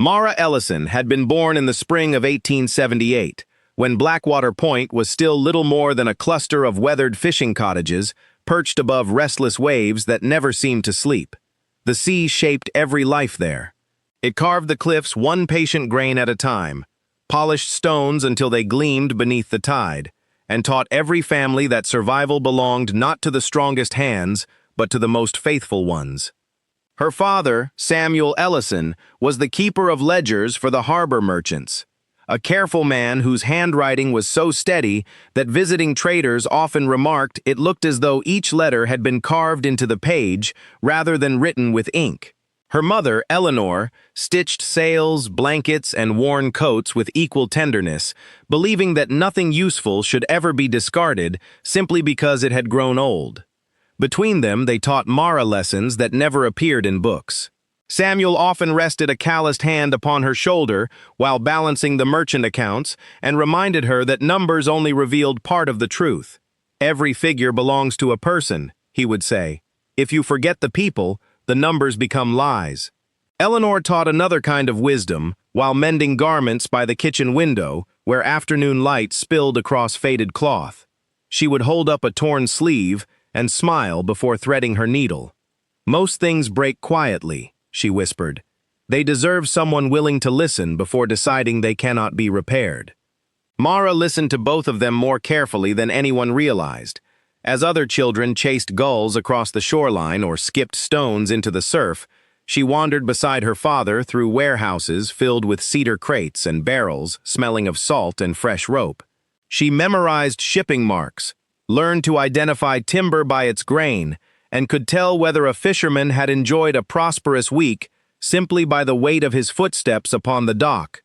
Mara Ellison had been born in the spring of 1878, when Blackwater Point was still little more than a cluster of weathered fishing cottages perched above restless waves that never seemed to sleep. The sea shaped every life there. It carved the cliffs one patient grain at a time, polished stones until they gleamed beneath the tide, and taught every family that survival belonged not to the strongest hands, but to the most faithful ones. Her father, Samuel Ellison, was the keeper of ledgers for the harbor merchants, a careful man whose handwriting was so steady that visiting traders often remarked it looked as though each letter had been carved into the page rather than written with ink. Her mother, Eleanor, stitched sails, blankets, and worn coats with equal tenderness, believing that nothing useful should ever be discarded simply because it had grown old. Between them, they taught Mara lessons that never appeared in books. Samuel often rested a calloused hand upon her shoulder while balancing the merchant accounts and reminded her that numbers only revealed part of the truth. "Every figure belongs to a person," he would say. "If you forget the people, the numbers become lies." Eleanor taught another kind of wisdom while mending garments by the kitchen window where afternoon light spilled across faded cloth. She would hold up a torn sleeve and smile before threading her needle. "Most things break quietly," she whispered. "They deserve someone willing to listen before deciding they cannot be repaired." Mara listened to both of them more carefully than anyone realized. As other children chased gulls across the shoreline or skipped stones into the surf, she wandered beside her father through warehouses filled with cedar crates and barrels smelling of salt and fresh rope. She memorized shipping marks, learned to identify timber by its grain, and could tell whether a fisherman had enjoyed a prosperous week simply by the weight of his footsteps upon the dock.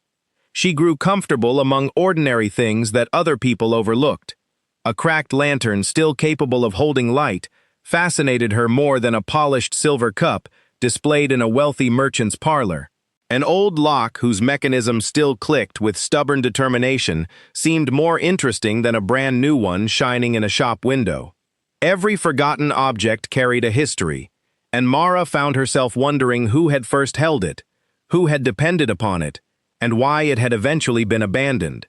She grew comfortable among ordinary things that other people overlooked. A cracked lantern still capable of holding light fascinated her more than a polished silver cup displayed in a wealthy merchant's parlor. An old lock whose mechanism still clicked with stubborn determination seemed more interesting than a brand new one shining in a shop window. Every forgotten object carried a history, and Mara found herself wondering who had first held it, who had depended upon it, and why it had eventually been abandoned.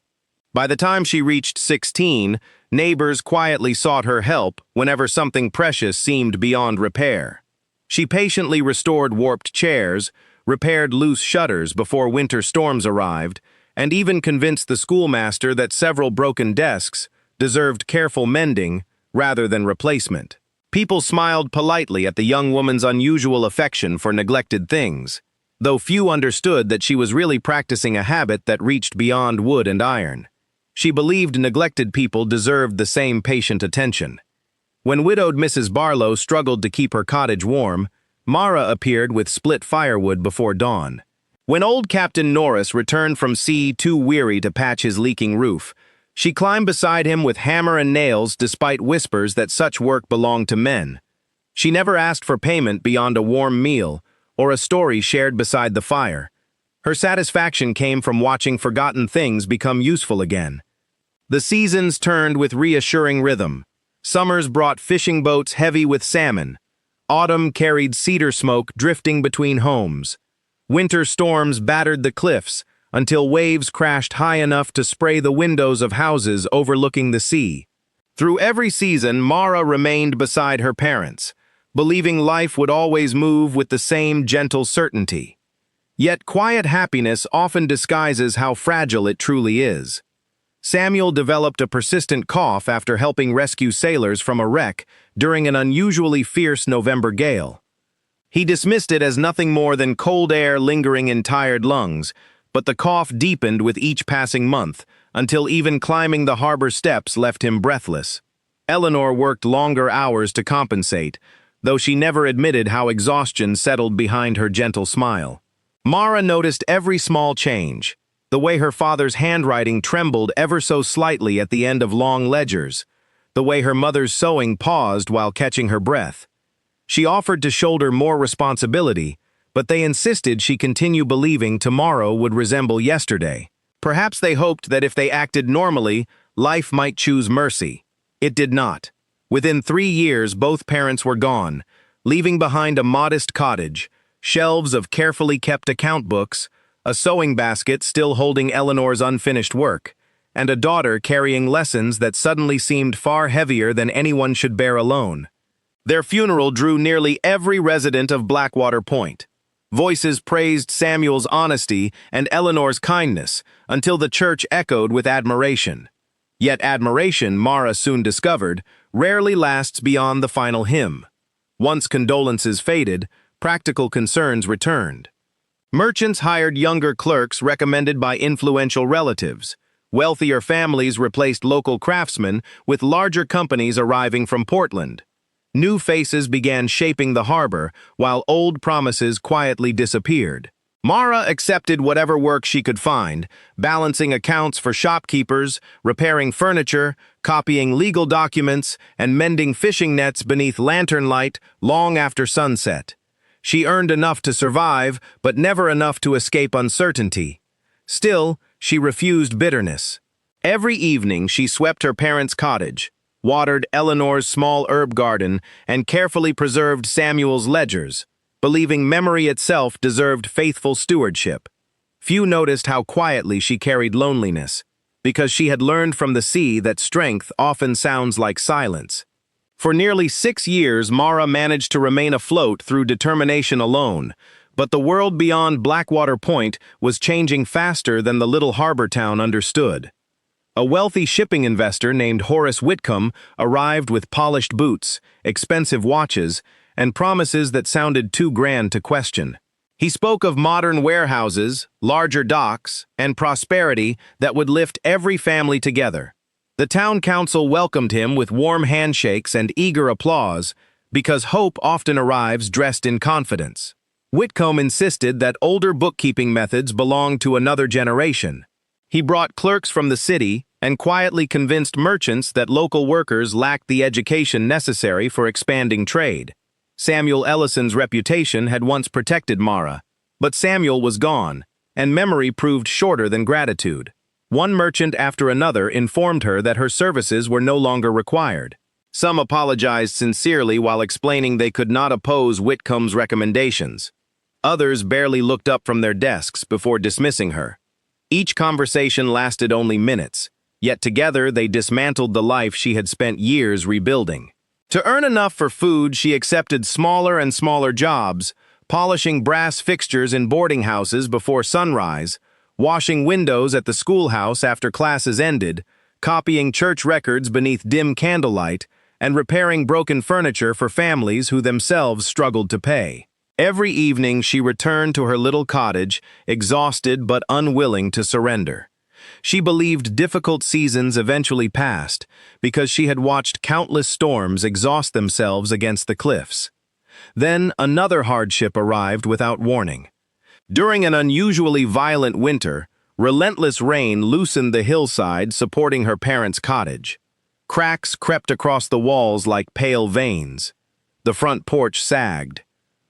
By the time she reached 16, neighbors quietly sought her help whenever something precious seemed beyond repair. She patiently restored warped chairs, repaired loose shutters before winter storms arrived, and even convinced the schoolmaster that several broken desks deserved careful mending rather than replacement. People smiled politely at the young woman's unusual affection for neglected things, though few understood that she was really practicing a habit that reached beyond wood and iron. She believed neglected people deserved the same patient attention. When widowed Mrs. Barlow struggled to keep her cottage warm, Mara appeared with split firewood before dawn. When old Captain Norris returned from sea too weary to patch his leaking roof, she climbed beside him with hammer and nails despite whispers that such work belonged to men. She never asked for payment beyond a warm meal or a story shared beside the fire. Her satisfaction came from watching forgotten things become useful again. The seasons turned with reassuring rhythm. Summers brought fishing boats heavy with salmon. Autumn carried cedar smoke drifting between homes. Winter storms battered the cliffs until waves crashed high enough to spray the windows of houses overlooking the sea. Through every season, Mara remained beside her parents, believing life would always move with the same gentle certainty. Yet quiet happiness often disguises how fragile it truly is. Samuel developed a persistent cough after helping rescue sailors from a wreck during an unusually fierce November gale. He dismissed it as nothing more than cold air lingering in tired lungs, but the cough deepened with each passing month, until even climbing the harbor steps left him breathless. Eleanor worked longer hours to compensate, though she never admitted how exhaustion settled behind her gentle smile. Mara noticed every small change. The way her father's handwriting trembled ever so slightly at the end of long ledgers, the way her mother's sewing paused while catching her breath. She offered to shoulder more responsibility, but they insisted she continue believing tomorrow would resemble yesterday. Perhaps they hoped that if they acted normally, life might choose mercy. It did not. Within 3 years, both parents were gone, leaving behind a modest cottage, shelves of carefully kept account books, a sewing basket still holding Eleanor's unfinished work, and a daughter carrying lessons that suddenly seemed far heavier than anyone should bear alone. Their funeral drew nearly every resident of Blackwater Point. Voices praised Samuel's honesty and Eleanor's kindness until the church echoed with admiration. Yet admiration, Mara soon discovered, rarely lasts beyond the final hymn. Once condolences faded, practical concerns returned. Merchants hired younger clerks recommended by influential relatives. Wealthier families replaced local craftsmen with larger companies arriving from Portland. New faces began shaping the harbor, while old promises quietly disappeared. Mara accepted whatever work she could find, balancing accounts for shopkeepers, repairing furniture, copying legal documents, and mending fishing nets beneath lantern light long after sunset. She earned enough to survive, but never enough to escape uncertainty. Still, she refused bitterness. Every evening she swept her parents' cottage, watered Eleanor's small herb garden, and carefully preserved Samuel's ledgers, believing memory itself deserved faithful stewardship. Few noticed how quietly she carried loneliness, because she had learned from the sea that strength often sounds like silence. For nearly 6 years, Mara managed to remain afloat through determination alone, but the world beyond Blackwater Point was changing faster than the little harbor town understood. A wealthy shipping investor named Horace Whitcomb arrived with polished boots, expensive watches, and promises that sounded too grand to question. He spoke of modern warehouses, larger docks, and prosperity that would lift every family together. The town council welcomed him with warm handshakes and eager applause, because hope often arrives dressed in confidence. Whitcomb insisted that older bookkeeping methods belonged to another generation. He brought clerks from the city and quietly convinced merchants that local workers lacked the education necessary for expanding trade. Samuel Ellison's reputation had once protected Mara, but Samuel was gone, and memory proved shorter than gratitude. One merchant after another informed her that her services were no longer required. Some apologized sincerely while explaining they could not oppose Whitcomb's recommendations. Others barely looked up from their desks before dismissing her. Each conversation lasted only minutes, yet together they dismantled the life she had spent years rebuilding. To earn enough for food, she accepted smaller and smaller jobs, polishing brass fixtures in boarding houses before sunrise, washing windows at the schoolhouse after classes ended, copying church records beneath dim candlelight, and repairing broken furniture for families who themselves struggled to pay. Every evening she returned to her little cottage, exhausted but unwilling to surrender. She believed difficult seasons eventually passed because she had watched countless storms exhaust themselves against the cliffs. Then another hardship arrived without warning. During an unusually violent winter, relentless rain loosened the hillside supporting her parents' cottage. Cracks crept across the walls like pale veins. The front porch sagged.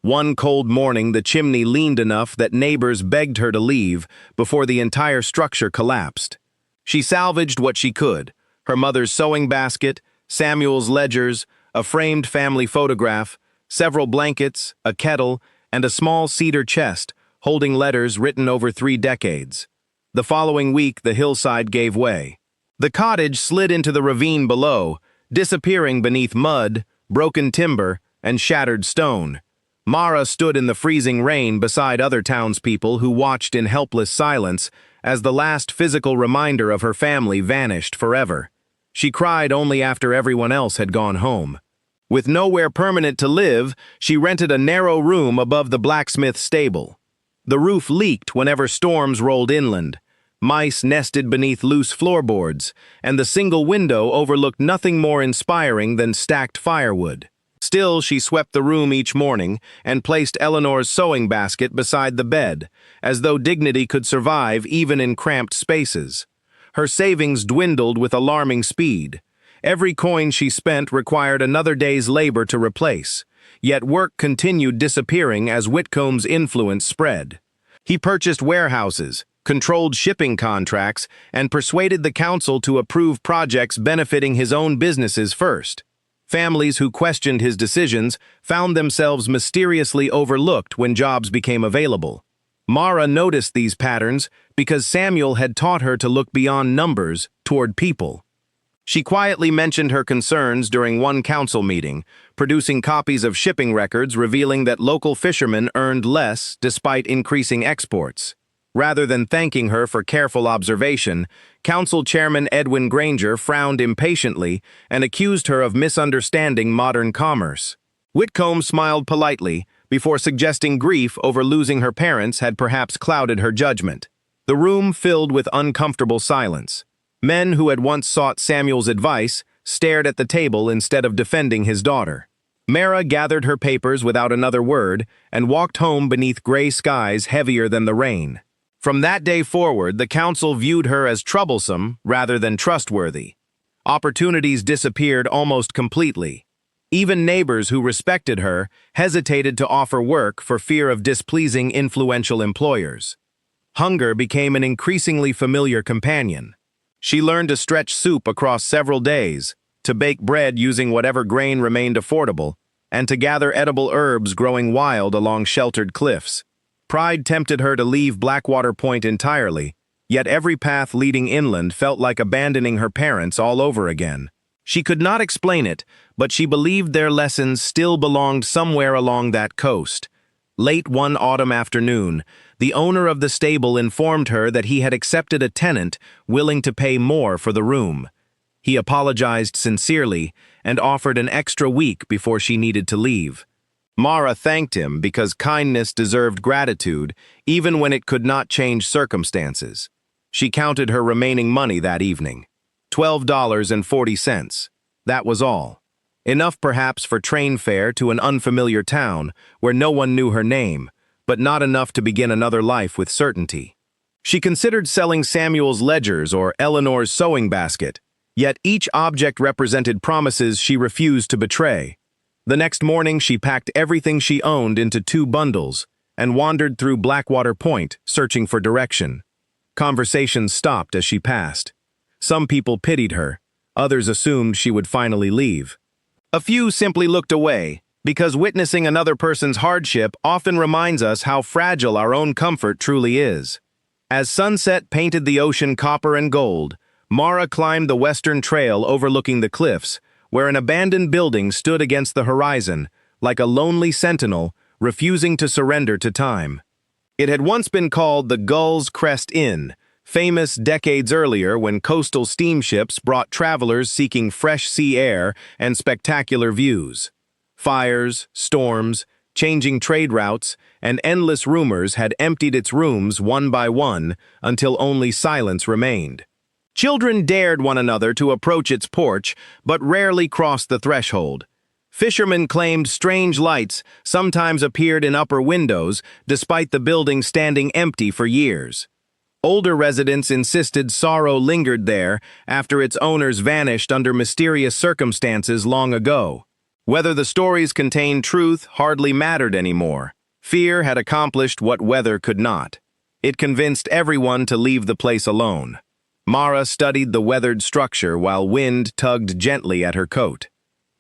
One cold morning, the chimney leaned enough that neighbors begged her to leave before the entire structure collapsed. She salvaged what she could: her mother's sewing basket, Samuel's ledgers, a framed family photograph, several blankets, a kettle, and a small cedar chest holding letters written over 3 decades. The following week, the hillside gave way. The cottage slid into the ravine below, disappearing beneath mud, broken timber, and shattered stone. Mara stood in the freezing rain beside other townspeople who watched in helpless silence as the last physical reminder of her family vanished forever. She cried only after everyone else had gone home. With nowhere permanent to live, she rented a narrow room above the blacksmith stable. The roof leaked whenever storms rolled inland. Mice nested beneath loose floorboards, and the single window overlooked nothing more inspiring than stacked firewood. Still, she swept the room each morning and placed Eleanor's sewing basket beside the bed, as though dignity could survive even in cramped spaces. Her savings dwindled with alarming speed. Every coin she spent required another day's labor to replace, yet work continued disappearing as Whitcomb's influence spread. He purchased warehouses, controlled shipping contracts, and persuaded the council to approve projects benefiting his own businesses first. Families who questioned his decisions found themselves mysteriously overlooked when jobs became available. Mara noticed these patterns because Samuel had taught her to look beyond numbers toward people. She quietly mentioned her concerns during one council meeting, producing copies of shipping records revealing that local fishermen earned less despite increasing exports. Rather than thanking her for careful observation, Council Chairman Edwin Granger frowned impatiently and accused her of misunderstanding modern commerce. Whitcomb smiled politely before suggesting grief over losing her parents had perhaps clouded her judgment. The room filled with uncomfortable silence. Men who had once sought Samuel's advice stared at the table instead of defending his daughter. Mara gathered her papers without another word and walked home beneath gray skies heavier than the rain. From that day forward, the council viewed her as troublesome rather than trustworthy. Opportunities disappeared almost completely. Even neighbors who respected her hesitated to offer work for fear of displeasing influential employers. Hunger became an increasingly familiar companion. She learned to stretch soup across several days, to bake bread using whatever grain remained affordable, and to gather edible herbs growing wild along sheltered cliffs. Pride tempted her to leave Blackwater Point entirely, yet every path leading inland felt like abandoning her parents all over again. She could not explain it, but she believed their lessons still belonged somewhere along that coast. Late one autumn afternoon, the owner of the stable informed her that he had accepted a tenant willing to pay more for the room. He apologized sincerely and offered an extra week before she needed to leave. Mara thanked him because kindness deserved gratitude even when it could not change circumstances. She counted her remaining money that evening. $12.40. That was all. Enough perhaps for train fare to an unfamiliar town where no one knew her name, but not enough to begin another life with certainty. She considered selling Samuel's ledgers or Eleanor's sewing basket, yet each object represented promises she refused to betray. The next morning she packed everything she owned into 2 bundles and wandered through Blackwater Point, searching for direction. Conversations stopped as she passed. Some people pitied her, others assumed she would finally leave. A few simply looked away, because witnessing another person's hardship often reminds us how fragile our own comfort truly is. As sunset painted the ocean copper and gold, Mara climbed the western trail overlooking the cliffs, where an abandoned building stood against the horizon, like a lonely sentinel refusing to surrender to time. It had once been called the Gull's Crest Inn, famous decades earlier when coastal steamships brought travelers seeking fresh sea air and spectacular views. Fires, storms, changing trade routes, and endless rumors had emptied its rooms one by one until only silence remained. Children dared one another to approach its porch, but rarely crossed the threshold. Fishermen claimed strange lights sometimes appeared in upper windows, despite the building standing empty for years. Older residents insisted sorrow lingered there after its owners vanished under mysterious circumstances long ago. Whether the stories contained truth hardly mattered anymore. Fear had accomplished what weather could not. It convinced everyone to leave the place alone. Mara studied the weathered structure while wind tugged gently at her coat.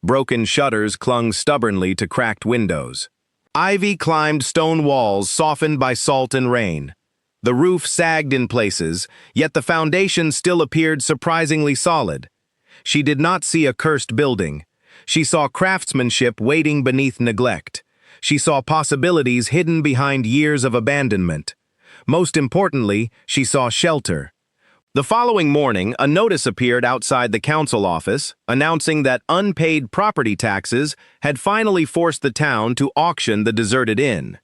Broken shutters clung stubbornly to cracked windows. Ivy climbed stone walls softened by salt and rain. The roof sagged in places, yet the foundation still appeared surprisingly solid. She did not see a cursed building. She saw craftsmanship waiting beneath neglect. She saw possibilities hidden behind years of abandonment. Most importantly, she saw shelter. The following morning, a notice appeared outside the council office announcing that unpaid property taxes had finally forced the town to auction the deserted inn.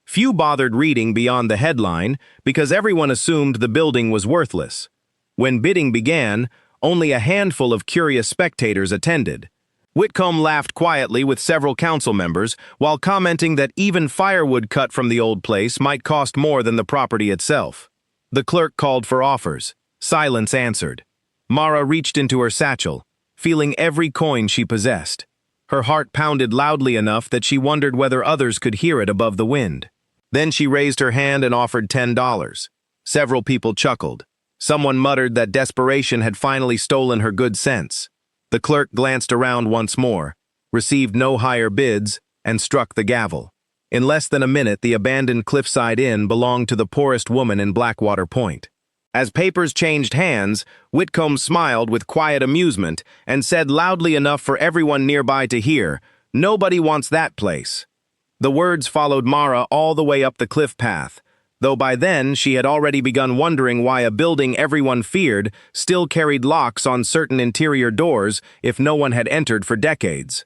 Few bothered reading beyond the headline because everyone assumed the building was worthless. When bidding began, only a handful of curious spectators attended. Whitcomb laughed quietly with several council members while commenting that even firewood cut from the old place might cost more than the property itself. The clerk called for offers. Silence answered. Mara reached into her satchel, feeling every coin she possessed. Her heart pounded loudly enough that she wondered whether others could hear it above the wind. Then she raised her hand and offered $10. Several people chuckled. Someone muttered that desperation had finally stolen her good sense. The clerk glanced around once more, received no higher bids, and struck the gavel. In less than a minute, the abandoned Cliffside Inn belonged to the poorest woman in Blackwater Point. As papers changed hands, Whitcomb smiled with quiet amusement and said loudly enough for everyone nearby to hear, "Nobody wants that place." The words followed Mara all the way up the cliff path, though by then she had already begun wondering why a building everyone feared still carried locks on certain interior doors if no one had entered for decades.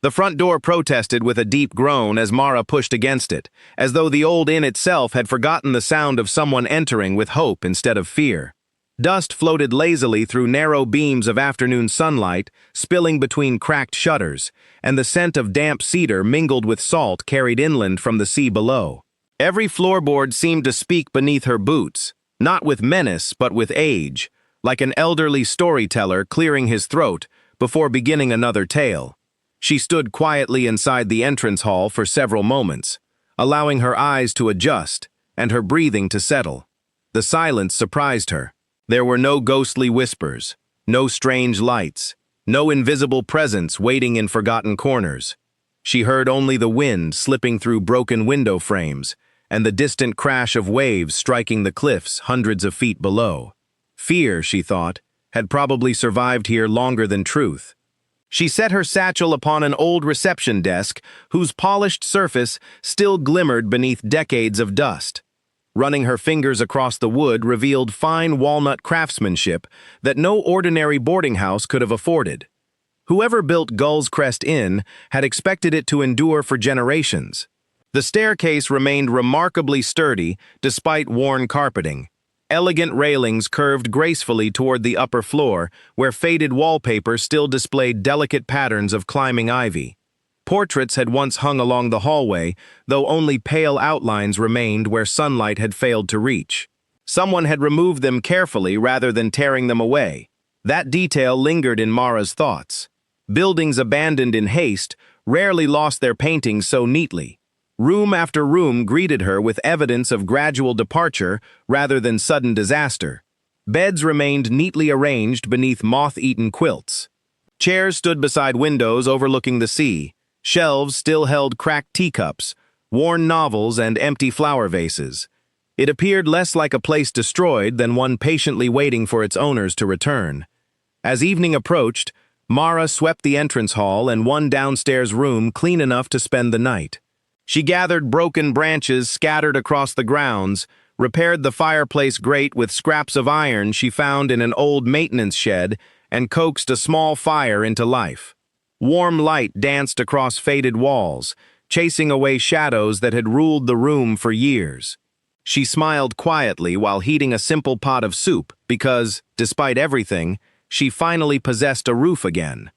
The front door protested with a deep groan as Mara pushed against it, as though the old inn itself had forgotten the sound of someone entering with hope instead of fear. Dust floated lazily through narrow beams of afternoon sunlight, spilling between cracked shutters, and the scent of damp cedar mingled with salt carried inland from the sea below. Every floorboard seemed to speak beneath her boots, not with menace but with age, like an elderly storyteller clearing his throat before beginning another tale. She stood quietly inside the entrance hall for several moments, allowing her eyes to adjust and her breathing to settle. The silence surprised her. There were no ghostly whispers, no strange lights, no invisible presence waiting in forgotten corners. She heard only the wind slipping through broken window frames and the distant crash of waves striking the cliffs hundreds of feet below. Fear, she thought, had probably survived here longer than truth. She set her satchel upon an old reception desk whose polished surface still glimmered beneath decades of dust. Running her fingers across the wood revealed fine walnut craftsmanship that no ordinary boarding house could have afforded. Whoever built Gull's Crest Inn had expected it to endure for generations. The staircase remained remarkably sturdy despite worn carpeting. Elegant railings curved gracefully toward the upper floor, where faded wallpaper still displayed delicate patterns of climbing ivy. Portraits had once hung along the hallway, though only pale outlines remained where sunlight had failed to reach. Someone had removed them carefully rather than tearing them away. That detail lingered in Mara's thoughts. Buildings abandoned in haste rarely lost their paintings so neatly. Room after room greeted her with evidence of gradual departure rather than sudden disaster. Beds remained neatly arranged beneath moth-eaten quilts. Chairs stood beside windows overlooking the sea. Shelves still held cracked teacups, worn novels, and empty flower vases. It appeared less like a place destroyed than one patiently waiting for its owners to return. As evening approached, Mara swept the entrance hall and one downstairs room clean enough to spend the night. She gathered broken branches scattered across the grounds, repaired the fireplace grate with scraps of iron she found in an old maintenance shed, and coaxed a small fire into life. Warm light danced across faded walls, chasing away shadows that had ruled the room for years. She smiled quietly while heating a simple pot of soup because, despite everything, she finally possessed a roof again.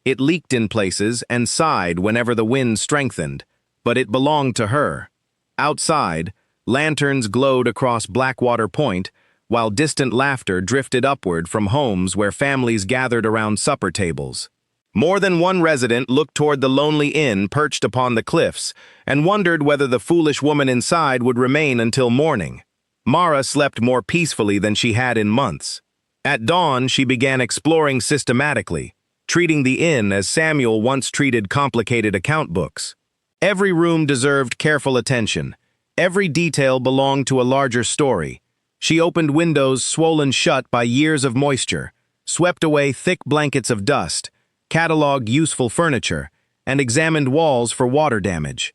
It leaked in places and sighed whenever the wind strengthened, but it belonged to her. Outside, lanterns glowed across Blackwater Point, while distant laughter drifted upward from homes where families gathered around supper tables. More than one resident looked toward the lonely inn perched upon the cliffs and wondered whether the foolish woman inside would remain until morning. Mara slept more peacefully than she had in months. At dawn, she began exploring systematically, treating the inn as Samuel once treated complicated account books. Every room deserved careful attention. Every detail belonged to a larger story. She opened windows swollen shut by years of moisture, swept away thick blankets of dust, cataloged useful furniture, and examined walls for water damage.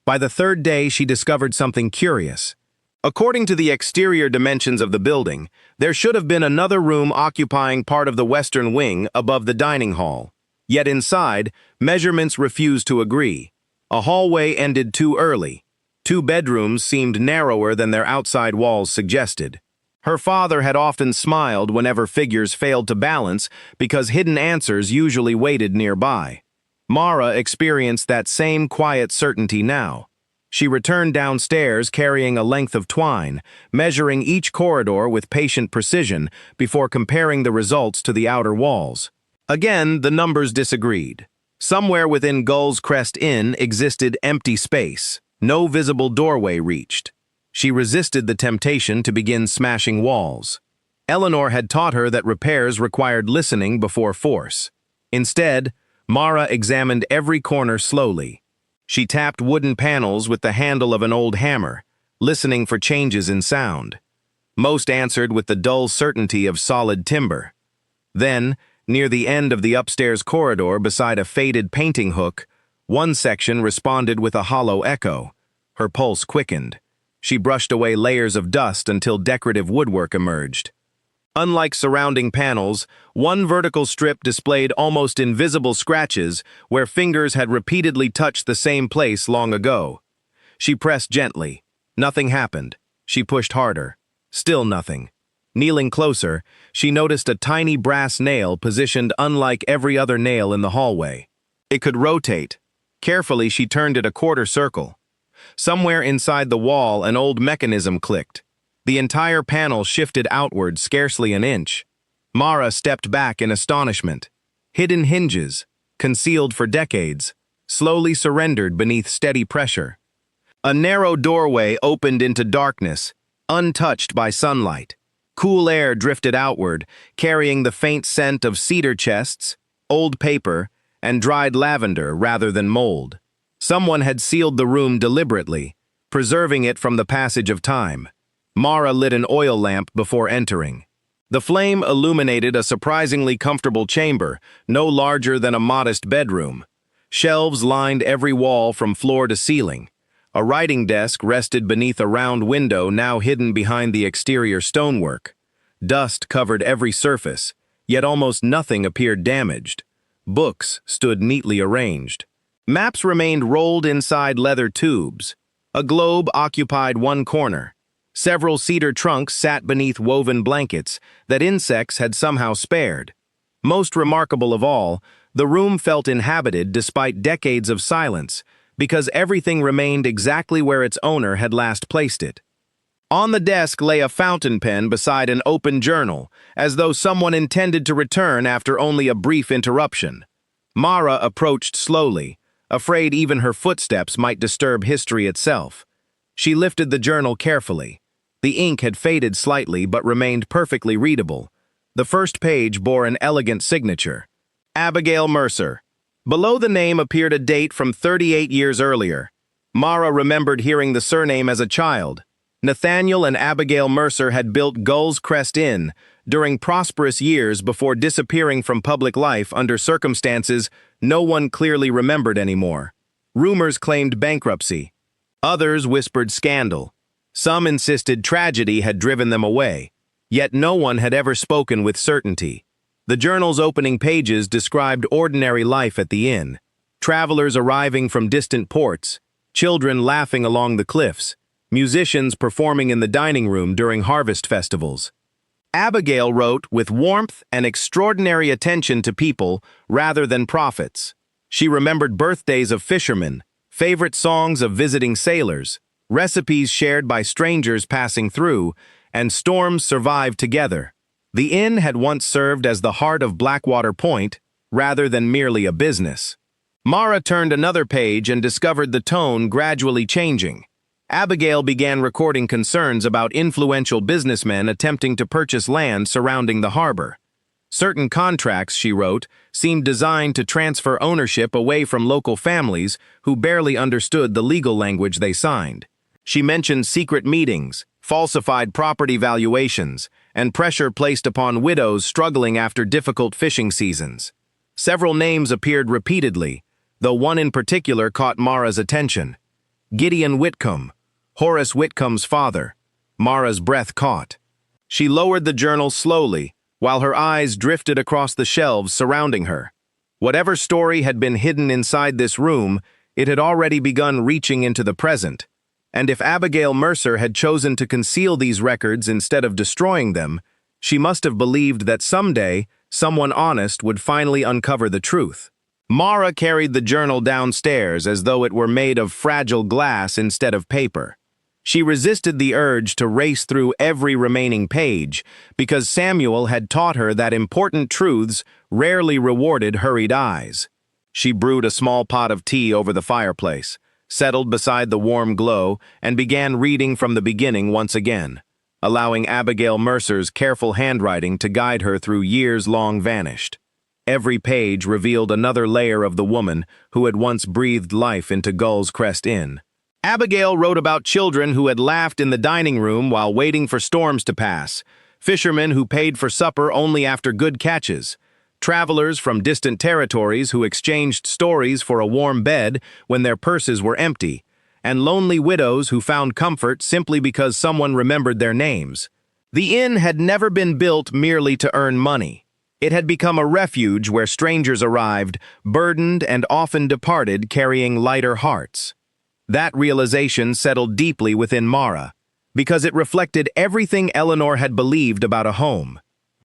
By the third day, she discovered something curious. According to the exterior dimensions of the building, there should have been another room occupying part of the western wing above the dining hall. Yet inside, measurements refused to agree. A hallway ended too early. 2 bedrooms seemed narrower than their outside walls suggested. Her father had often smiled whenever figures failed to balance because hidden answers usually waited nearby. Mara experienced that same quiet certainty now. She returned downstairs carrying a length of twine, measuring each corridor with patient precision before comparing the results to the outer walls. Again, the numbers disagreed. Somewhere within Gull's Crest Inn existed empty space. No visible doorway reached. She resisted the temptation to begin smashing walls. Eleanor had taught her that repairs required listening before force. Instead, Mara examined every corner slowly. She tapped wooden panels with the handle of an old hammer, listening for changes in sound. Most answered with the dull certainty of solid timber. Then, near the end of the upstairs corridor beside a faded painting hook, one section responded with a hollow echo. Her pulse quickened. She brushed away layers of dust until decorative woodwork emerged. Unlike surrounding panels, one vertical strip displayed almost invisible scratches where fingers had repeatedly touched the same place long ago. She pressed gently. Nothing happened. She pushed harder. Still nothing. Kneeling closer, she noticed a tiny brass nail positioned unlike every other nail in the hallway. It could rotate. Carefully, she turned it a quarter circle. Somewhere inside the wall, an old mechanism clicked. The entire panel shifted outward scarcely an inch. Mara stepped back in astonishment. Hidden hinges, concealed for decades, slowly surrendered beneath steady pressure. A narrow doorway opened into darkness, untouched by sunlight. Cool air drifted outward, carrying the faint scent of cedar chests, old paper, and dried lavender rather than mold. Someone had sealed the room deliberately, preserving it from the passage of time. Mara lit an oil lamp before entering. The flame illuminated a surprisingly comfortable chamber, no larger than a modest bedroom. Shelves lined every wall from floor to ceiling. A writing desk rested beneath a round window now hidden behind the exterior stonework. Dust covered every surface, yet almost nothing appeared damaged. Books stood neatly arranged. Maps remained rolled inside leather tubes. A globe occupied one corner. Several cedar trunks sat beneath woven blankets that insects had somehow spared. Most remarkable of all, the room felt inhabited despite decades of silence, because everything remained exactly where its owner had last placed it. On the desk lay a fountain pen beside an open journal, as though someone intended to return after only a brief interruption. Mara approached slowly, afraid even her footsteps might disturb history itself. She lifted the journal carefully. The ink had faded slightly but remained perfectly readable. The first page bore an elegant signature. Abigail Mercer. Below the name appeared a date from 38 years earlier. Mara remembered hearing the surname as a child. Nathaniel and Abigail Mercer had built Gull's Crest Inn during prosperous years before disappearing from public life under circumstances no one clearly remembered anymore. Rumors claimed bankruptcy. Others whispered scandal. Some insisted tragedy had driven them away. Yet no one had ever spoken with certainty. The journal's opening pages described ordinary life at the inn. Travelers arriving from distant ports, children laughing along the cliffs, musicians performing in the dining room during harvest festivals. Abigail wrote with warmth and extraordinary attention to people rather than profits. She remembered birthdays of fishermen, favorite songs of visiting sailors, recipes shared by strangers passing through, and storms survived together. The inn had once served as the heart of Blackwater Point, rather than merely a business. Mara turned another page and discovered the tone gradually changing. Abigail began recording concerns about influential businessmen attempting to purchase land surrounding the harbor. Certain contracts, she wrote, seemed designed to transfer ownership away from local families who barely understood the legal language they signed. She mentioned secret meetings, falsified property valuations, and pressure placed upon widows struggling after difficult fishing seasons. Several names appeared repeatedly, though one in particular caught Mara's attention. Gideon Whitcomb, Horace Whitcomb's father. Mara's breath caught. She lowered the journal slowly, while her eyes drifted across the shelves surrounding her. Whatever story had been hidden inside this room, it had already begun reaching into the present. And if Abigail Mercer had chosen to conceal these records instead of destroying them, she must have believed that someday someone honest would finally uncover the truth. Mara carried the journal downstairs as though it were made of fragile glass instead of paper. She resisted the urge to race through every remaining page because Samuel had taught her that important truths rarely rewarded hurried eyes. She brewed a small pot of tea over the fireplace, settled beside the warm glow, and began reading from the beginning once again, allowing Abigail Mercer's careful handwriting to guide her through years long vanished. Every page revealed another layer of the woman who had once breathed life into Gull's Crest Inn. Abigail wrote about children who had laughed in the dining room while waiting for storms to pass, fishermen who paid for supper only after good catches, travelers from distant territories who exchanged stories for a warm bed when their purses were empty, and lonely widows who found comfort simply because someone remembered their names. The inn had never been built merely to earn money. It had become a refuge where strangers arrived, burdened and often departed carrying lighter hearts. That realization settled deeply within Mara, because it reflected everything Eleanor had believed about a home.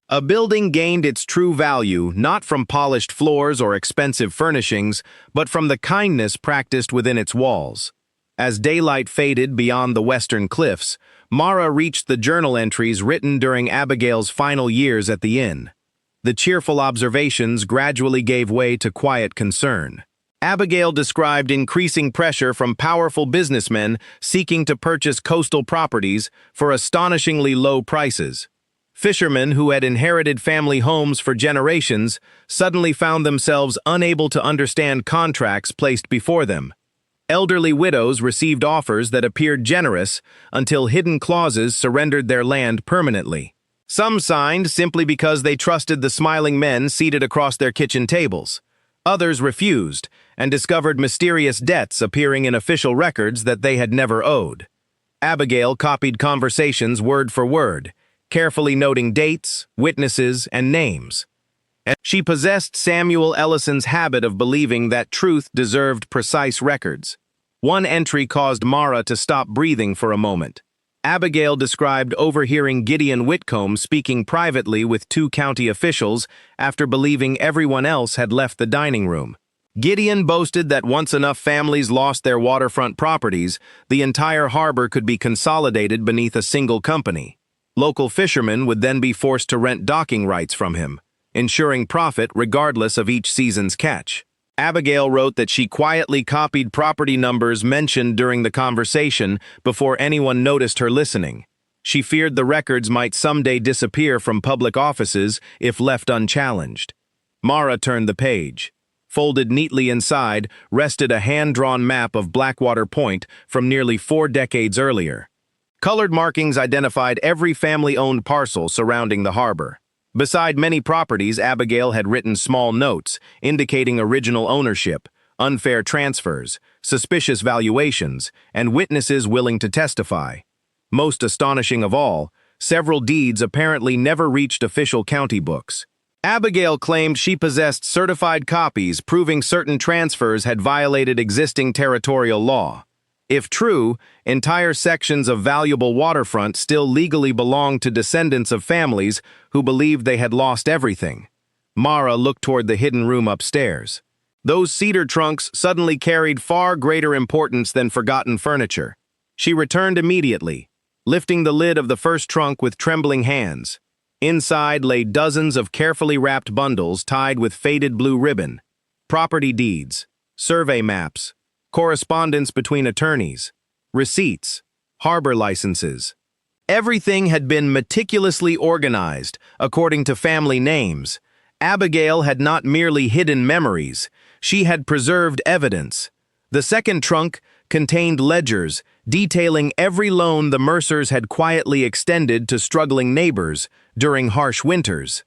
A building gained its true value not from polished floors or expensive furnishings, but from the kindness practiced within its walls. As daylight faded beyond the western cliffs, Mara reached the journal entries written during Abigail's final years at the inn. The cheerful observations gradually gave way to quiet concern. Abigail described increasing pressure from powerful businessmen seeking to purchase coastal properties for astonishingly low prices. Fishermen who had inherited family homes for generations suddenly found themselves unable to understand contracts placed before them. Elderly widows received offers that appeared generous until hidden clauses surrendered their land permanently. Some signed simply because they trusted the smiling men seated across their kitchen tables. Others refused and discovered mysterious debts appearing in official records that they had never owed. Abigail copied conversations word for word, carefully noting dates, witnesses, and names. And she possessed Samuel Ellison's habit of believing that truth deserved precise records. One entry caused Mara to stop breathing for a moment. Abigail described overhearing Gideon Whitcomb speaking privately with two county officials after believing everyone else had left the dining room. Gideon boasted that once enough families lost their waterfront properties, the entire harbor could be consolidated beneath a single company. Local fishermen would then be forced to rent docking rights from him, ensuring profit regardless of each season's catch. Abigail wrote that she quietly copied property numbers mentioned during the conversation before anyone noticed her listening. She feared the records might someday disappear from public offices if left unchallenged. Mara turned the page. Folded neatly inside rested a hand-drawn map of Blackwater Point from nearly 4 decades earlier. Colored markings identified every family-owned parcel surrounding the harbor. Beside many properties, Abigail had written small notes indicating original ownership, unfair transfers, suspicious valuations, and witnesses willing to testify. Most astonishing of all, several deeds apparently never reached official county books. Abigail claimed she possessed certified copies proving certain transfers had violated existing territorial law. If true, entire sections of valuable waterfront still legally belonged to descendants of families who believed they had lost everything. Mara looked toward the hidden room upstairs. Those cedar trunks suddenly carried far greater importance than forgotten furniture. She returned immediately, lifting the lid of the first trunk with trembling hands. Inside lay dozens of carefully wrapped bundles tied with faded blue ribbon. Property deeds, survey maps, correspondence between attorneys, receipts, harbor licenses. Everything had been meticulously organized according to family names. Abigail had not merely hidden memories, she had preserved evidence. The second trunk contained ledgers detailing every loan the Mercers had quietly extended to struggling neighbors during harsh winters.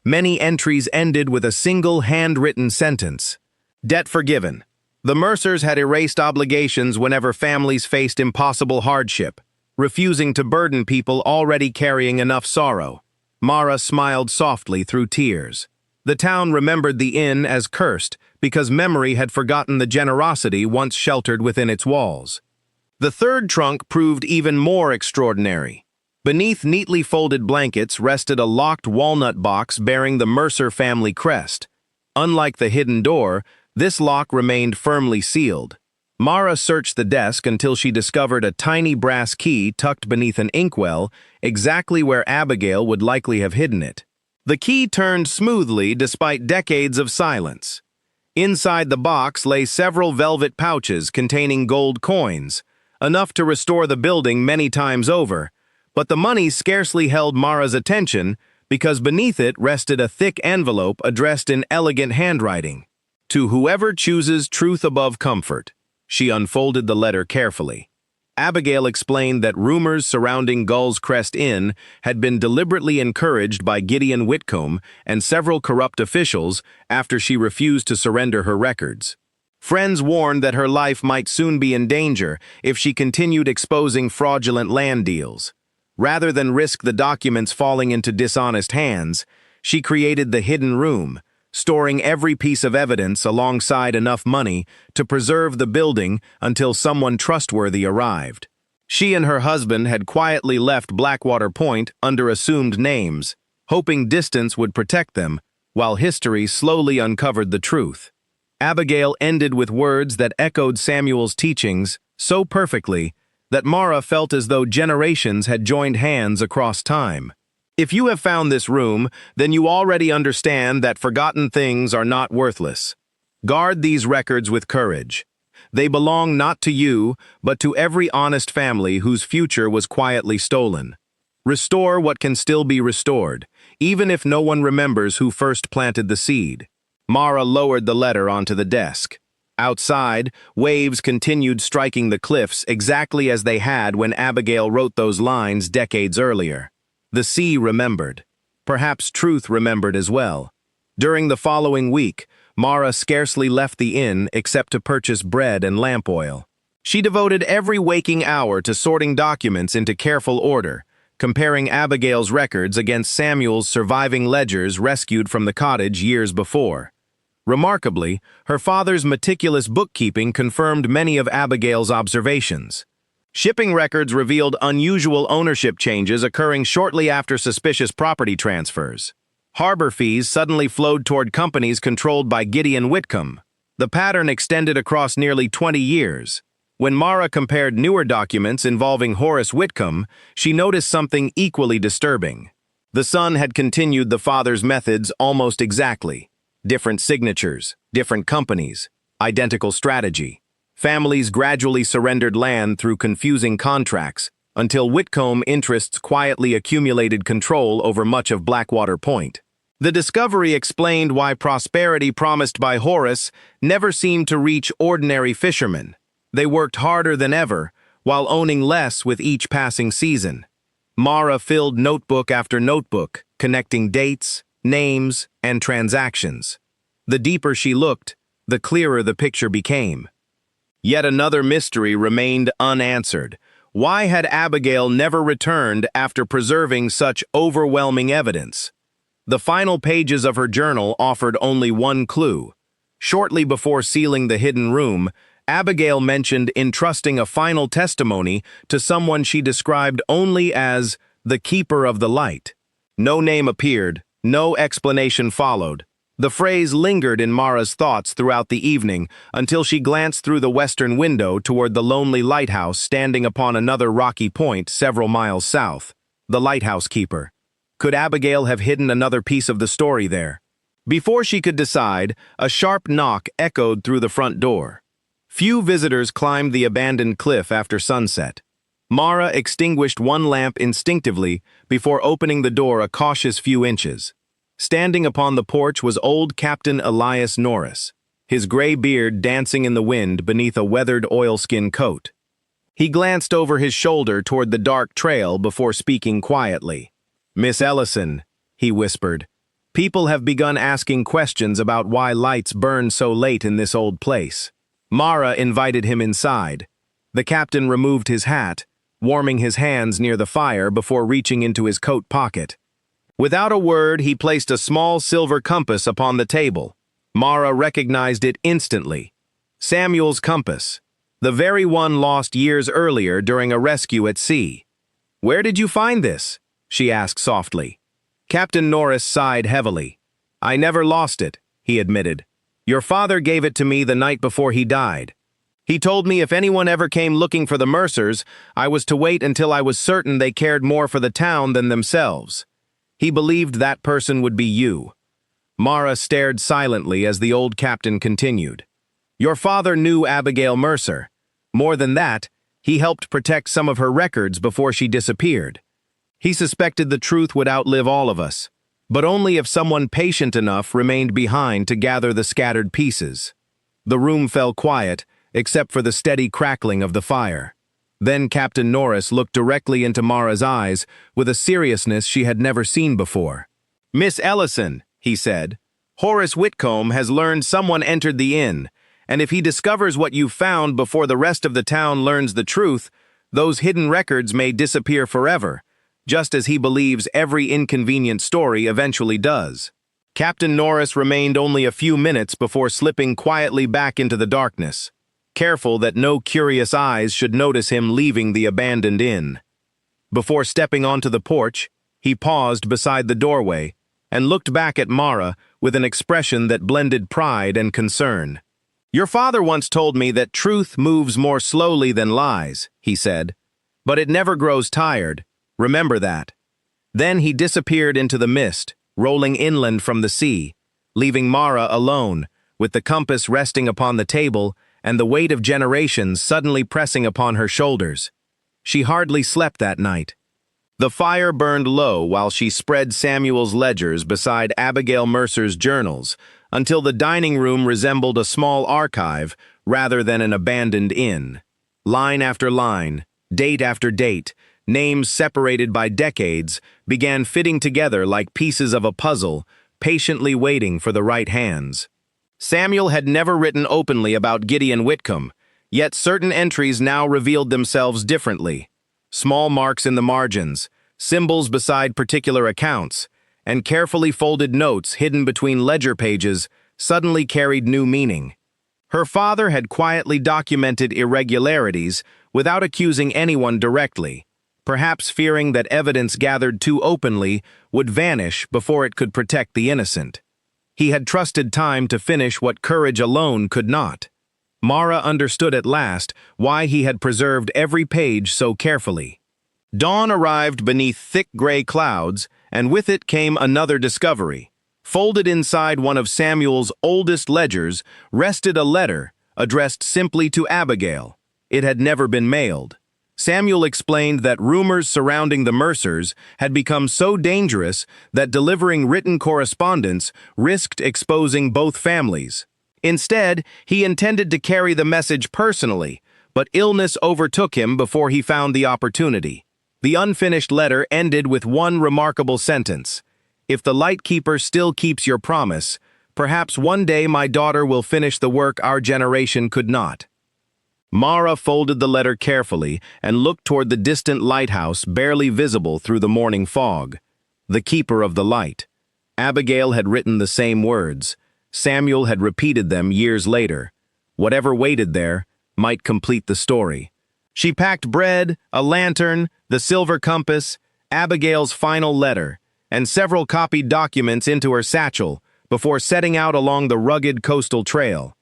Many entries ended with a single handwritten sentence: debt forgiven. The Mercers had erased obligations whenever families faced impossible hardship, refusing to burden people already carrying enough sorrow. Mara smiled softly through tears. The town remembered the inn as cursed because memory had forgotten the generosity once sheltered within its walls. The third trunk proved even more extraordinary. Beneath neatly folded blankets rested a locked walnut box bearing the Mercer family crest. Unlike the hidden door, this lock remained firmly sealed. Mara searched the desk until she discovered a tiny brass key tucked beneath an inkwell, exactly where Abigail would likely have hidden it. The key turned smoothly despite decades of silence. Inside the box lay several velvet pouches containing gold coins, enough to restore the building many times over, but the money scarcely held Mara's attention because beneath it rested a thick envelope addressed in elegant handwriting. To whoever chooses truth above comfort. She unfolded the letter carefully. Abigail explained that rumors surrounding Gull's Crest Inn had been deliberately encouraged by Gideon Whitcomb and several corrupt officials after she refused to surrender her records. Friends warned that her life might soon be in danger if she continued exposing fraudulent land deals. Rather than risk the documents falling into dishonest hands, she created the hidden room, storing every piece of evidence alongside enough money to preserve the building until someone trustworthy arrived. She and her husband had quietly left Blackwater Point under assumed names, hoping distance would protect them, while history slowly uncovered the truth. Abigail ended with words that echoed Samuel's teachings so perfectly that Mara felt as though generations had joined hands across time. If you have found this room, then you already understand that forgotten things are not worthless. Guard these records with courage. They belong not to you, but to every honest family whose future was quietly stolen. Restore what can still be restored, even if no one remembers who first planted the seed. Mara lowered the letter onto the desk. Outside, waves continued striking the cliffs exactly as they had when Abigail wrote those lines decades earlier. The sea remembered. Perhaps truth remembered as well. During the following week, Mara scarcely left the inn except to purchase bread and lamp oil. She devoted every waking hour to sorting documents into careful order, comparing Abigail's records against Samuel's surviving ledgers rescued from the cottage years before. Remarkably, her father's meticulous bookkeeping confirmed many of Abigail's observations. Shipping records revealed unusual ownership changes occurring shortly after suspicious property transfers. Harbor fees suddenly flowed toward companies controlled by Gideon Whitcomb. The pattern extended across nearly 20 years. When Mara compared newer documents involving Horace Whitcomb, she noticed something equally disturbing. The son had continued the father's methods almost exactly. Different signatures, different companies, identical strategy. Families gradually surrendered land through confusing contracts until Whitcomb interests quietly accumulated control over much of Blackwater Point. The discovery explained why prosperity promised by Horace never seemed to reach ordinary fishermen. They worked harder than ever, while owning less with each passing season. Mara filled notebook after notebook, connecting dates, names, and transactions. The deeper she looked, the clearer the picture became. Yet another mystery remained unanswered. Why had Abigail never returned after preserving such overwhelming evidence? The final pages of her journal offered only one clue. Shortly before sealing the hidden room, Abigail mentioned entrusting a final testimony to someone she described only as the keeper of the light. No name appeared, no explanation followed. The phrase lingered in Mara's thoughts throughout the evening until she glanced through the western window toward the lonely lighthouse standing upon another rocky point several miles south. The lighthouse keeper. Could Abigail have hidden another piece of the story there? Before she could decide, a sharp knock echoed through the front door. Few visitors climbed the abandoned cliff after sunset. Mara extinguished one lamp instinctively before opening the door a cautious few inches. Standing upon the porch was old Captain Elias Norris, his gray beard dancing in the wind beneath a weathered oilskin coat. He glanced over his shoulder toward the dark trail before speaking quietly. "Miss Ellison," he whispered, "people have begun asking questions about why lights burn so late in this old place." Mara invited him inside. The captain removed his hat, warming his hands near the fire before reaching into his coat pocket. Without a word, he placed a small silver compass upon the table. Mara recognized it instantly. Samuel's compass, the very one lost years earlier during a rescue at sea. "Where did you find this?" she asked softly. Captain Norris sighed heavily. "I never lost it," he admitted. "Your father gave it to me the night before he died. He told me if anyone ever came looking for the Mercers, I was to wait until I was certain they cared more for the town than themselves. He believed that person would be you." Mara stared silently as the old captain continued. "Your father knew Abigail Mercer. More than that, he helped protect some of her records before she disappeared. He suspected the truth would outlive all of us, but only if someone patient enough remained behind to gather the scattered pieces. The room fell quiet, except for the steady crackling of the fire. Then Captain Norris looked directly into Mara's eyes with a seriousness she had never seen before. "Miss Ellison," he said, "Horace Whitcomb has learned someone entered the inn, and if he discovers what you've found before the rest of the town learns the truth, those hidden records may disappear forever, just as he believes every inconvenient story eventually does." Captain Norris remained only a few minutes before slipping quietly back into the darkness, careful that no curious eyes should notice him leaving the abandoned inn. Before stepping onto the porch, he paused beside the doorway and looked back at Mara with an expression that blended pride and concern. "Your father once told me that truth moves more slowly than lies," he said, "but it never grows tired. Remember that." Then he disappeared into the mist, rolling inland from the sea, leaving Mara alone, with the compass resting upon the table and the weight of generations suddenly pressing upon her shoulders. She hardly slept that night. The fire burned low while she spread Samuel's ledgers beside Abigail Mercer's journals, until the dining room resembled a small archive rather than an abandoned inn. Line after line, date after date, names separated by decades began fitting together like pieces of a puzzle, patiently waiting for the right hands. Samuel had never written openly about Gideon Whitcomb, yet certain entries now revealed themselves differently. Small marks in the margins, symbols beside particular accounts, and carefully folded notes hidden between ledger pages suddenly carried new meaning. Her father had quietly documented irregularities without accusing anyone directly, perhaps fearing that evidence gathered too openly would vanish before it could protect the innocent. He had trusted time to finish what courage alone could not. Mara understood at last why he had preserved every page so carefully. Dawn arrived beneath thick gray clouds, and with it came another discovery. Folded inside one of Samuel's oldest ledgers rested a letter addressed simply to Abigail. It had never been mailed. Samuel explained that rumors surrounding the Mercers had become so dangerous that delivering written correspondence risked exposing both families. Instead, he intended to carry the message personally, but illness overtook him before he found the opportunity. The unfinished letter ended with one remarkable sentence: "If the lightkeeper still keeps your promise, perhaps one day my daughter will finish the work our generation could not." Mara folded the letter carefully and looked toward the distant lighthouse barely visible through the morning fog. The keeper of the light. Abigail had written the same words. Samuel had repeated them years later. Whatever waited there might complete the story. She packed bread, a lantern, the silver compass, Abigail's final letter, and several copied documents into her satchel before setting out along the rugged coastal trail.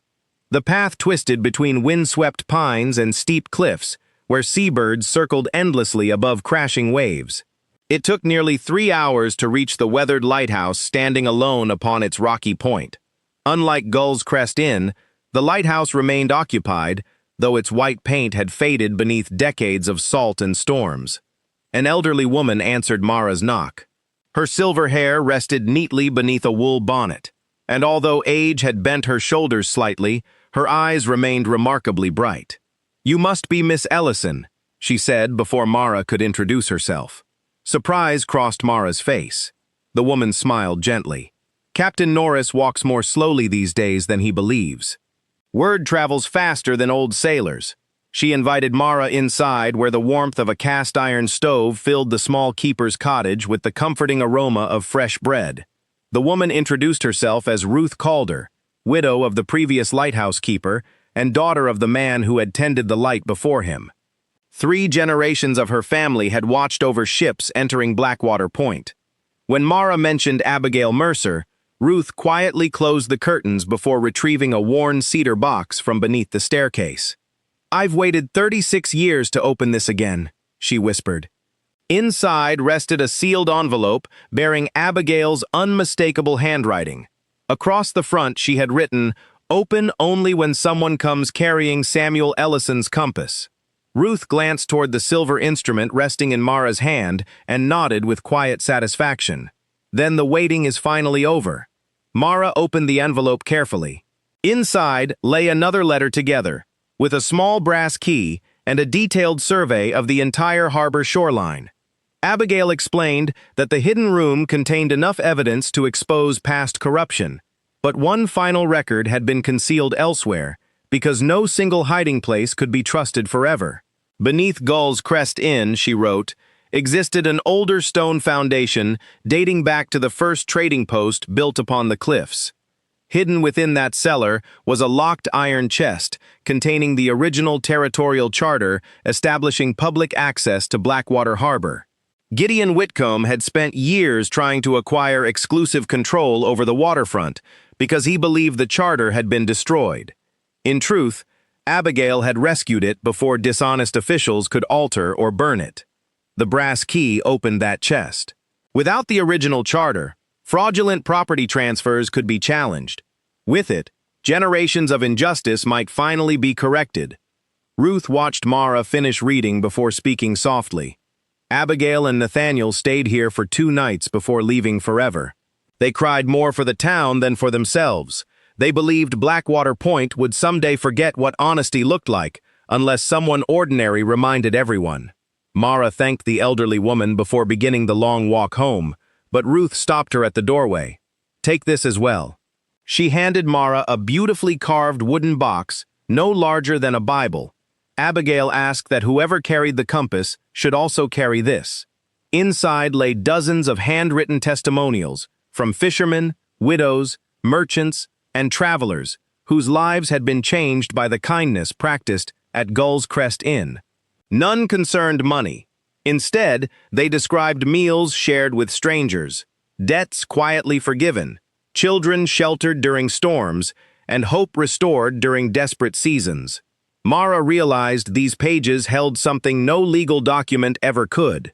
The path twisted between windswept pines and steep cliffs, where seabirds circled endlessly above crashing waves. It took nearly 3 hours to reach the weathered lighthouse standing alone upon its rocky point. Unlike Gull's Crest Inn, the lighthouse remained occupied, though its white paint had faded beneath decades of salt and storms. An elderly woman answered Mara's knock. Her silver hair rested neatly beneath a wool bonnet, and although age had bent her shoulders slightly, her eyes remained remarkably bright. "You must be Miss Ellison," she said before Mara could introduce herself. Surprise crossed Mara's face. The woman smiled gently. "Captain Norris walks more slowly these days than he believes. Word travels faster than old sailors." She invited Mara inside, where the warmth of a cast-iron stove filled the small keeper's cottage with the comforting aroma of fresh bread. The woman introduced herself as Ruth Calder, widow of the previous lighthouse keeper and daughter of the man who had tended the light before him. 3 generations of her family had watched over ships entering Blackwater Point. When Mara mentioned Abigail Mercer, Ruth quietly closed the curtains before retrieving a worn cedar box from beneath the staircase. "I've waited 36 years to open this again," she whispered. Inside rested a sealed envelope bearing Abigail's unmistakable handwriting. Across the front she had written, "Open only when someone comes carrying Samuel Ellison's compass." Ruth glanced toward the silver instrument resting in Mara's hand and nodded with quiet satisfaction. Then the waiting is finally over. Mara opened the envelope carefully. Inside lay another letter together, with a small brass key and a detailed survey of the entire harbor shoreline. Abigail explained that the hidden room contained enough evidence to expose past corruption, but one final record had been concealed elsewhere, because no single hiding place could be trusted forever. Beneath Gull's Crest Inn, she wrote, existed an older stone foundation dating back to the first trading post built upon the cliffs. Hidden within that cellar was a locked iron chest containing the original territorial charter establishing public access to Blackwater Harbor. Gideon Whitcomb had spent years trying to acquire exclusive control over the waterfront because he believed the charter had been destroyed. In truth, Abigail had rescued it before dishonest officials could alter or burn it. The brass key opened that chest. Without the original charter, fraudulent property transfers could be challenged. With it, generations of injustice might finally be corrected. Ruth watched Mara finish reading before speaking softly. Abigail and Nathaniel stayed here for 2 nights before leaving forever. They cried more for the town than for themselves. They believed Blackwater Point would someday forget what honesty looked like, unless someone ordinary reminded everyone. Mara thanked the elderly woman before beginning the long walk home, but Ruth stopped her at the doorway. "Take this as well." She handed Mara a beautifully carved wooden box, no larger than a Bible. Abigail asked that whoever carried the compass should also carry this. Inside lay dozens of handwritten testimonials from fishermen, widows, merchants, and travelers whose lives had been changed by the kindness practiced at Gull's Crest Inn. None concerned money. Instead, they described meals shared with strangers, debts quietly forgiven, children sheltered during storms, and hope restored during desperate seasons. Mara realized these pages held something no legal document ever could.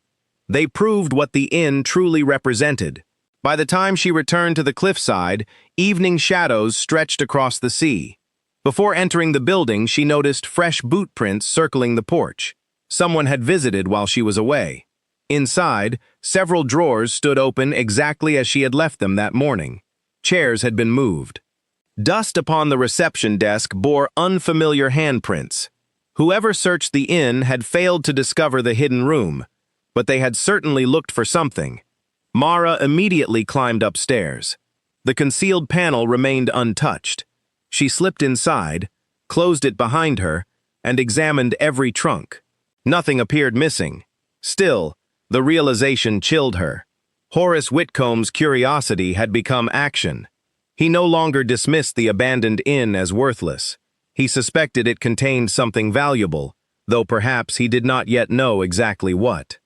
They proved what the inn truly represented. By the time she returned to the cliffside, evening shadows stretched across the sea. Before entering the building, she noticed fresh boot prints circling the porch. Someone had visited while she was away. Inside, several drawers stood open exactly as she had left them that morning. Chairs had been moved. Dust upon the reception desk bore unfamiliar handprints. Whoever searched the inn had failed to discover the hidden room, but they had certainly looked for something. Mara immediately climbed upstairs. The concealed panel remained untouched. She slipped inside, closed it behind her, and examined every trunk. Nothing appeared missing. Still, the realization chilled her. Horace Whitcomb's curiosity had become action. He no longer dismissed the abandoned inn as worthless. He suspected it contained something valuable, though perhaps he did not yet know exactly what.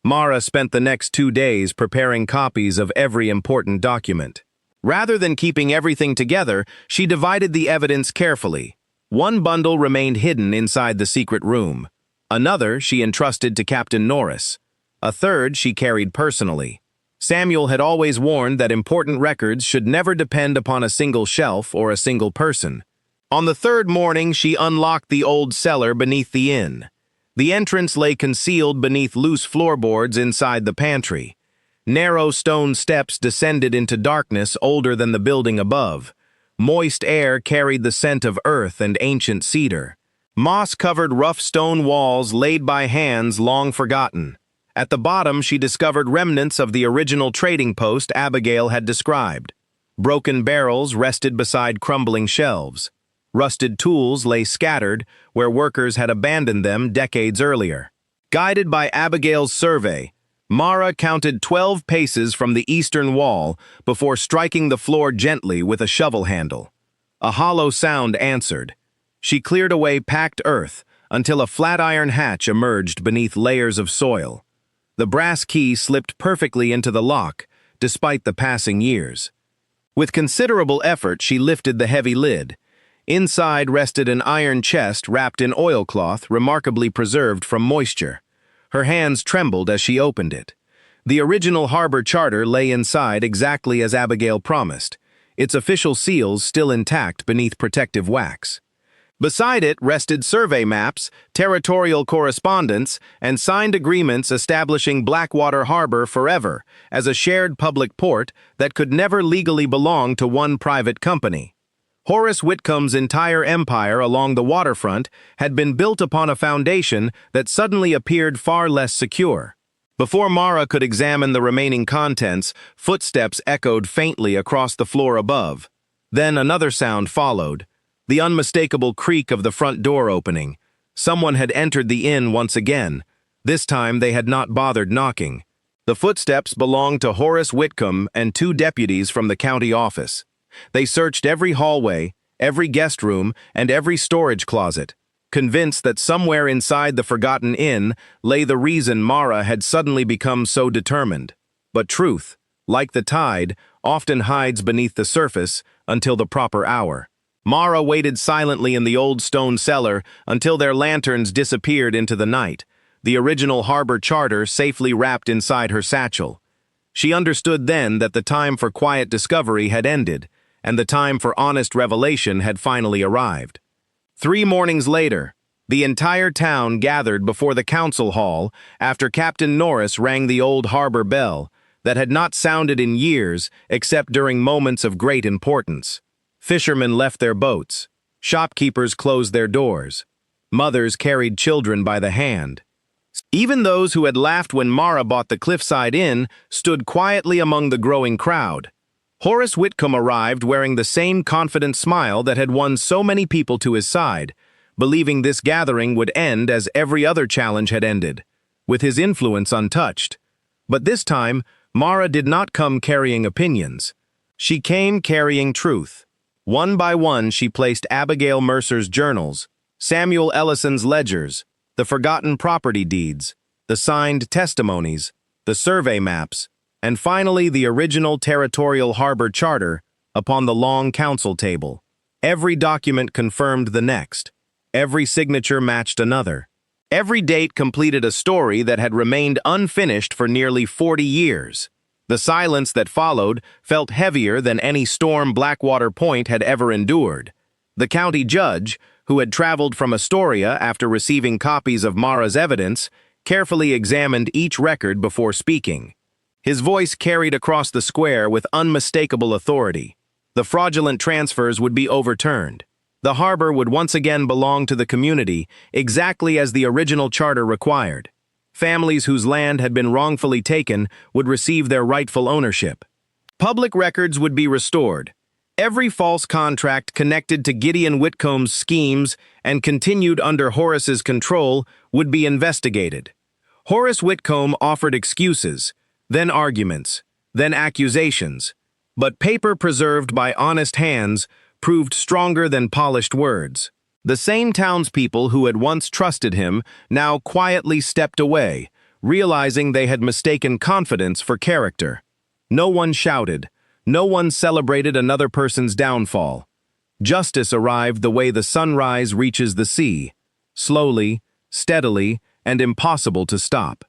Mara spent the next 2 days preparing copies of every important document. Rather than keeping everything together, she divided the evidence carefully. One bundle remained hidden inside the secret room. Another she entrusted to Captain Norris. A third she carried personally. Samuel had always warned that important records should never depend upon a single shelf or a single person. On the 3rd morning, she unlocked the old cellar beneath the inn. The entrance lay concealed beneath loose floorboards inside the pantry. Narrow stone steps descended into darkness older than the building above. Moist air carried the scent of earth and ancient cedar. Moss-covered rough stone walls laid by hands long forgotten. At the bottom, she discovered remnants of the original trading post Abigail had described. Broken barrels rested beside crumbling shelves. Rusted tools lay scattered where workers had abandoned them decades earlier. Guided by Abigail's survey, Mara counted 12 paces from the eastern wall before striking the floor gently with a shovel handle. A hollow sound answered. She cleared away packed earth until a flat iron hatch emerged beneath layers of soil. The brass key slipped perfectly into the lock, despite the passing years. With considerable effort, she lifted the heavy lid. Inside rested an iron chest wrapped in oilcloth, remarkably preserved from moisture. Her hands trembled as she opened it. The original harbor charter lay inside exactly as Abigail promised, its official seals still intact beneath protective wax. Beside it rested survey maps, territorial correspondence, and signed agreements establishing Blackwater Harbor forever as a shared public port that could never legally belong to one private company. Horace Whitcomb's entire empire along the waterfront had been built upon a foundation that suddenly appeared far less secure. Before Mara could examine the remaining contents, footsteps echoed faintly across the floor above. Then another sound followed, the unmistakable creak of the front door opening. Someone had entered the inn once again. This time they had not bothered knocking. The footsteps belonged to Horace Whitcomb and 2 deputies from the county office. They searched every hallway, every guest room, and every storage closet, convinced that somewhere inside the forgotten inn lay the reason Mara had suddenly become so determined. But truth, like the tide, often hides beneath the surface until the proper hour. Mara waited silently in the old stone cellar until their lanterns disappeared into the night, the original harbor charter safely wrapped inside her satchel. She understood then that the time for quiet discovery had ended, and the time for honest revelation had finally arrived. 3 mornings later, the entire town gathered before the council hall after Captain Norris rang the old harbor bell that had not sounded in years except during moments of great importance. Fishermen left their boats. Shopkeepers closed their doors. Mothers carried children by the hand. Even those who had laughed when Mara bought the Cliffside Inn stood quietly among the growing crowd. Horace Whitcomb arrived wearing the same confident smile that had won so many people to his side, believing this gathering would end as every other challenge had ended, with his influence untouched. But this time, Mara did not come carrying opinions. She came carrying truth. One by one, she placed Abigail Mercer's journals, Samuel Ellison's ledgers, the forgotten property deeds, the signed testimonies, the survey maps, and finally the original territorial harbor charter upon the long council table. Every document confirmed the next. Every signature matched another. Every date completed a story that had remained unfinished for nearly 40 years. The silence that followed felt heavier than any storm Blackwater Point had ever endured. The county judge, who had traveled from Astoria after receiving copies of Mara's evidence, carefully examined each record before speaking. His voice carried across the square with unmistakable authority. The fraudulent transfers would be overturned. The harbor would once again belong to the community, exactly as the original charter required. Families whose land had been wrongfully taken would receive their rightful ownership. Public records would be restored. Every false contract connected to Gideon Whitcomb's schemes and continued under Horace's control would be investigated. Horace Whitcomb offered excuses, then arguments, then accusations, but paper preserved by honest hands proved stronger than polished words. The same townspeople who had once trusted him now quietly stepped away, realizing they had mistaken confidence for character. No one shouted. No one celebrated another person's downfall. Justice arrived the way the sunrise reaches the sea, slowly, steadily, and impossible to stop.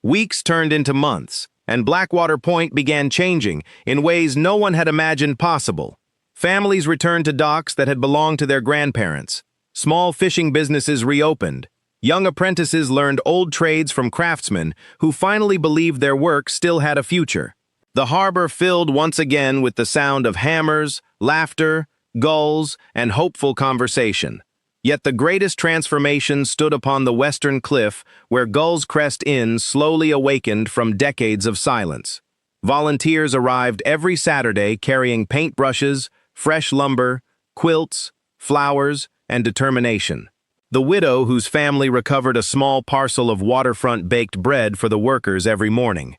Weeks turned into months, and Blackwater Point began changing in ways no one had imagined possible. Families returned to docks that had belonged to their grandparents. Small fishing businesses reopened. Young apprentices learned old trades from craftsmen who finally believed their work still had a future. The harbor filled once again with the sound of hammers, laughter, gulls, and hopeful conversation. Yet the greatest transformation stood upon the western cliff where Gull's Crest Inn slowly awakened from decades of silence. Volunteers arrived every Saturday carrying paintbrushes, fresh lumber, quilts, flowers, and determination. The widow whose family recovered a small parcel of waterfront baked bread for the workers every morning.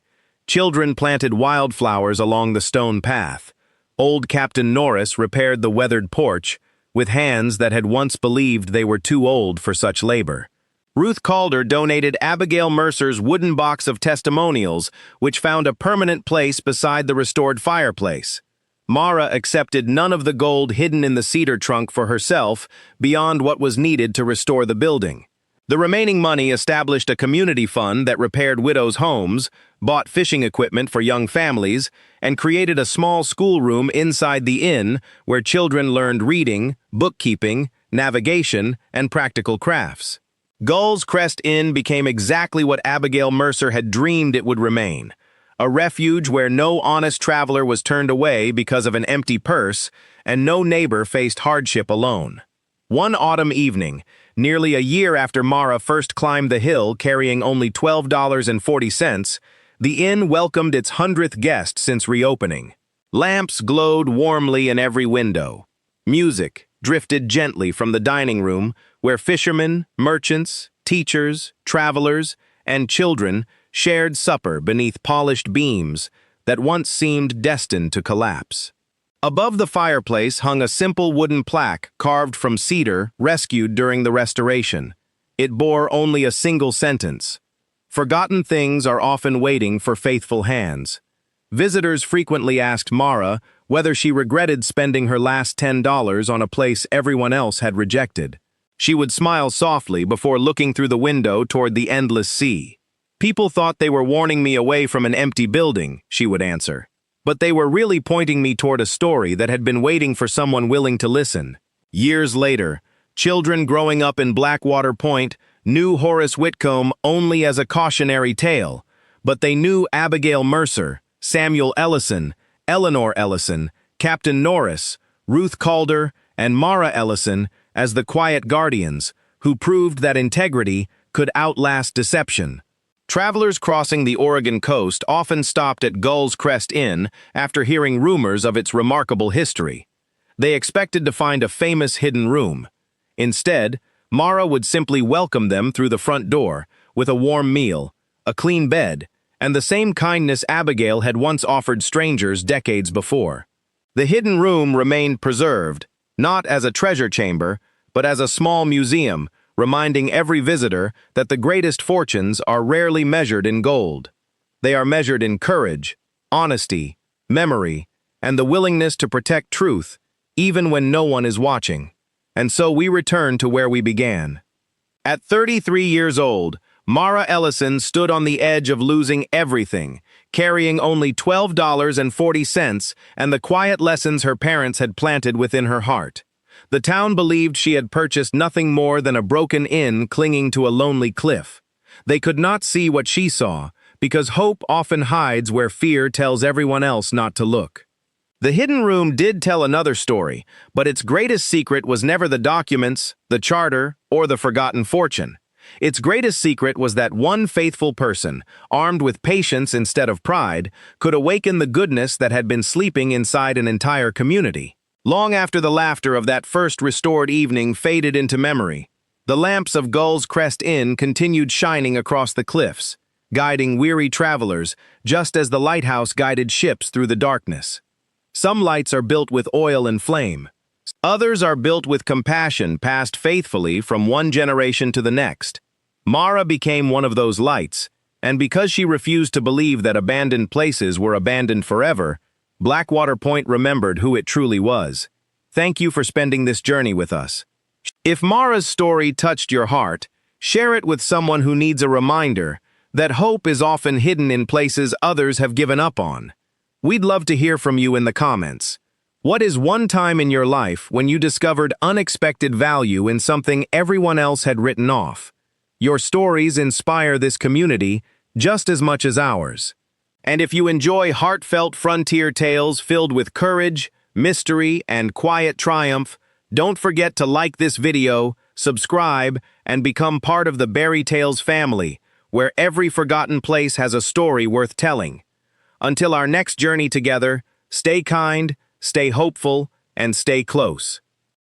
Children planted wildflowers along the stone path. Old Captain Norris repaired the weathered porch with hands that had once believed they were too old for such labor. Ruth Calder donated Abigail Mercer's wooden box of testimonials, which found a permanent place beside the restored fireplace. Mara accepted none of the gold hidden in the cedar trunk for herself beyond what was needed to restore the building. The remaining money established a community fund that repaired widows' homes, bought fishing equipment for young families, and created a small schoolroom inside the inn where children learned reading, bookkeeping, navigation, and practical crafts. Gull's Crest Inn became exactly what Abigail Mercer had dreamed it would remain, a refuge where no honest traveler was turned away because of an empty purse, and no neighbor faced hardship alone. One autumn evening, nearly a year after Mara first climbed the hill carrying only $12.40, the inn welcomed its 100th guest since reopening. Lamps glowed warmly in every window. Music drifted gently from the dining room, where fishermen, merchants, teachers, travelers, and children shared supper beneath polished beams that once seemed destined to collapse. Above the fireplace hung a simple wooden plaque carved from cedar rescued during the restoration. It bore only a single sentence: "Forgotten things are often waiting for faithful hands." Visitors frequently asked Mara whether she regretted spending her last $10 on a place everyone else had rejected. She would smile softly before looking through the window toward the endless sea. "People thought they were warning me away from an empty building," she would answer. "But they were really pointing me toward a story that had been waiting for someone willing to listen." Years later, children growing up in Blackwater Point knew Horace Whitcomb only as a cautionary tale, but they knew Abigail Mercer, Samuel Ellison, Eleanor Ellison, Captain Norris, Ruth Calder, and Mara Ellison as the quiet guardians who proved that integrity could outlast deception. Travelers crossing the Oregon coast often stopped at Gull's Crest Inn after hearing rumors of its remarkable history. They expected to find a famous hidden room. Instead, Mara would simply welcome them through the front door with a warm meal, a clean bed, and the same kindness Abigail had once offered strangers decades before. The hidden room remained preserved, not as a treasure chamber, but as a small museum, reminding every visitor that the greatest fortunes are rarely measured in gold. They are measured in courage, honesty, memory, and the willingness to protect truth, even when no one is watching. And so we return to where we began. At 33 years old, Mara Ellison stood on the edge of losing everything, carrying only $12.40 and the quiet lessons her parents had planted within her heart. The town believed she had purchased nothing more than a broken inn clinging to a lonely cliff. They could not see what she saw, because hope often hides where fear tells everyone else not to look. The hidden room did tell another story, but its greatest secret was never the documents, the charter, or the forgotten fortune. Its greatest secret was that one faithful person, armed with patience instead of pride, could awaken the goodness that had been sleeping inside an entire community. Long after the laughter of that first restored evening faded into memory, the lamps of Gull's Crest Inn continued shining across the cliffs, guiding weary travelers just as the lighthouse guided ships through the darkness. Some lights are built with oil and flame. Others are built with compassion passed faithfully from one generation to the next. Mara became one of those lights, and because she refused to believe that abandoned places were abandoned forever, Blackwater Point remembered who it truly was. Thank you for spending this journey with us. If Mara's story touched your heart, share it with someone who needs a reminder that hope is often hidden in places others have given up on. We'd love to hear from you in the comments. What is one time in your life when you discovered unexpected value in something everyone else had written off? Your stories inspire this community just as much as ours. And if you enjoy heartfelt frontier tales filled with courage, mystery, and quiet triumph, don't forget to like this video, subscribe, and become part of the Berry Tales family, where every forgotten place has a story worth telling. Until our next journey together, stay kind, stay hopeful, and stay close.